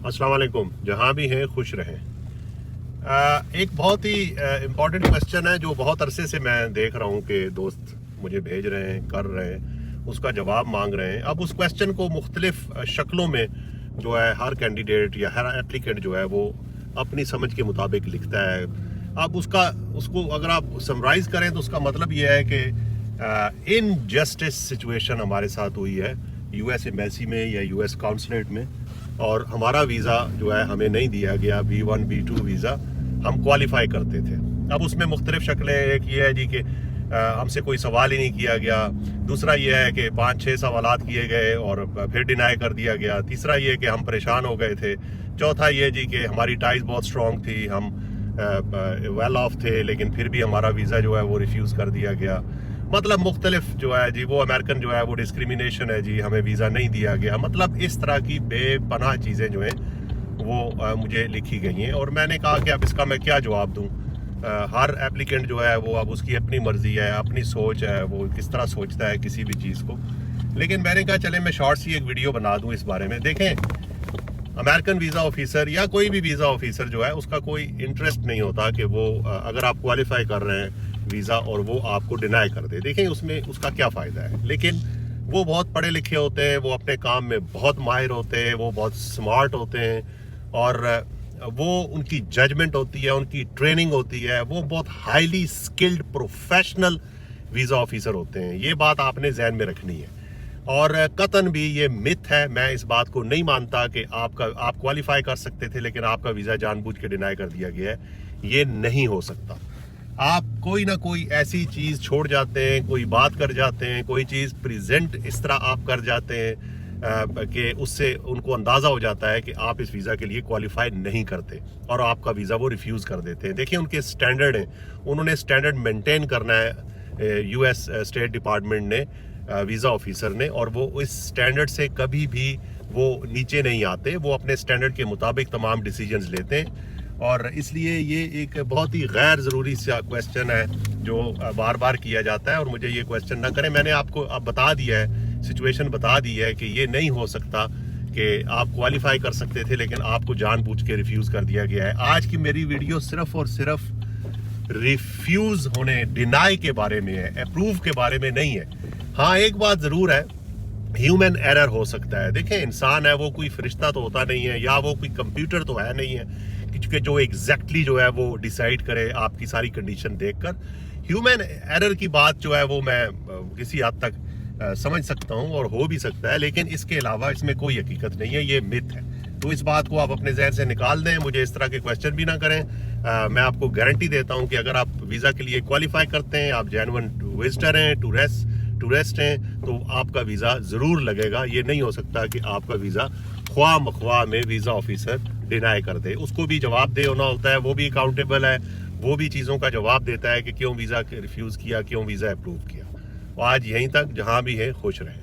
अस्सलाम वालेकुम। जहाँ भी हैं खुश रहें। एक बहुत ही इम्पॉर्टेंट क्वेश्चन है जो बहुत अरसे से मैं देख रहा हूँ कि दोस्त मुझे भेज रहे हैं, कर रहे हैं, उसका जवाब मांग रहे हैं। अब उस क्वेश्चन को मुख्तलिफ शक्लों में जो है हर कैंडिडेट या हर एप्लीकेंट जो है वो अपनी समझ के मुताबिक लिखता है। अब उसको अगर आप समराइज़ करें तो उसका मतलब ये है कि इनजस्टिस सिचुएशन हमारे साथ हुई है यूएस एम्बेसी में या यूएस काउंसलेट में, और हमारा वीज़ा जो है हमें नहीं दिया गया। B1 B2 वीज़ा हम क्वालिफाई करते थे। अब उसमें मुख्तलिफ शक्लें, एक ये है जी कि हमसे कोई सवाल ही नहीं किया गया। दूसरा ये है कि 5-6 सवालात किए गए और फिर डिनाई कर दिया गया। तीसरा ये कि हम परेशान हो गए थे। चौथा ये जी कि हमारी टाइज बहुत स्ट्रॉन्ग थी, हम वेल ऑफ थे, लेकिन फिर भी हमारा वीज़ा जो है वो रिफ्यूज़ कर दिया गया। मतलब मुख्तलिफ जो है जी वो अमेरिकन जो है वो डिस्क्रिमिनेशन है जी, हमें वीज़ा नहीं दिया गया। मतलब इस तरह की बेपनाह चीज़ें जो हैं वो मुझे लिखी गई हैं, और मैंने कहा कि अब इसका मैं क्या जवाब दूँ। हर एप्लीकेंट जो है वो अब उसकी अपनी मर्ज़ी है, अपनी सोच है, वो किस तरह सोचता है किसी भी चीज़ को। लेकिन मैंने कहा चले मैं शॉर्ट सी एक वीडियो बना दूँ इस बारे में। देखें, अमेरिकन वीज़ा ऑफिसर या कोई भी वीज़ा ऑफिसर जो है उसका कोई इंटरेस्ट नहीं होता कि वो अगर आप क्वालिफाई कर रहे हैं वीज़ा और वो आपको डिनाई कर दे। देखें उसमें उसका क्या फ़ायदा है। लेकिन वो बहुत पढ़े लिखे होते हैं, वो अपने काम में बहुत माहिर होते हैं, वो बहुत स्मार्ट होते हैं, और वो उनकी जजमेंट होती है, उनकी ट्रेनिंग होती है, वो बहुत highly skilled professional visa officer होते हैं। ये बात आपने जहन में रखनी है। और कतन भी ये मिथ है, मैं इस बात को नहीं मानता कि आप क्वालिफाई कर सकते थे लेकिन आपका वीज़ा जानबूझ के डिनाई कर दिया गया है। ये नहीं हो सकता। आप कोई ना कोई ऐसी चीज़ छोड़ जाते हैं, कोई बात कर जाते हैं, कोई चीज़ प्रेजेंट इस तरह आप कर जाते हैं कि उससे उनको अंदाज़ा हो जाता है कि आप इस वीज़ा के लिए क्वालिफाई नहीं करते, और आपका वीज़ा वो रिफ्यूज़ कर देते हैं। देखिए उनके स्टैंडर्ड हैं, उन्होंने स्टैंडर्ड मेंटेन करना है यूएस स्टेट डिपार्टमेंट ने, वीज़ा ऑफिसर ने, और वो इस स्टैंडर्ड से कभी भी वो नीचे नहीं आते। वो अपने स्टैंडर्ड के मुताबिक तमाम डिसीजंस लेते हैं, और इसलिए ये एक बहुत ही गैर ज़रूरी सा क्वेश्चन है जो बार बार किया जाता है, और मुझे ये क्वेश्चन ना करें। मैंने आपको अब बता दिया है, सिचुएशन बता दी है कि ये नहीं हो सकता कि आप क्वालिफाई कर सकते थे लेकिन आपको जानबूझ के रिफ्यूज़ कर दिया गया है। आज की मेरी वीडियो सिर्फ और सिर्फ रिफ्यूज़ होने, डिनाई के बारे में है, अप्रूव के बारे में नहीं है। हाँ, एक बात ज़रूर है, ह्यूमन एरर हो सकता है। देखें, इंसान है, वो कोई फरिश्ता तो होता नहीं है, या वो कोई कंप्यूटर तो है नहीं है कि जो एग्जैक्टली जो है वो डिसाइड करे आपकी सारी कंडीशन देखकर। ह्यूमन एरर की बात जो है वो मैं किसी हद तक समझ सकता हूँ, और हो भी सकता है, लेकिन इसके अलावा इसमें कोई हकीकत नहीं है, ये मिथ है। तो इस बात को आप अपने जहन से निकाल दें, मुझे इस तरह के क्वेश्चन भी ना करें। मैं आपको गारंटी देता हूँ कि अगर आप वीज़ा के लिए क्वालिफाई करते हैं, आप जेन्युइन विजिटर हैं, टूरिस्ट हैं, तो आपका वीज़ा ज़रूर लगेगा। ये नहीं हो सकता कि आपका वीज़ा ख्वाह मख्वाह में वीज़ा ऑफिसर डिनाई कर दे। उसको भी जवाब दे होना होता है, वो भी अकाउंटेबल है, वो भी चीज़ों का जवाब देता है कि क्यों वीज़ा रिफ्यूज़ किया, क्यों वीज़ा अप्रूव किया। आज यहीं तक, जहाँ भी है खुश रहें।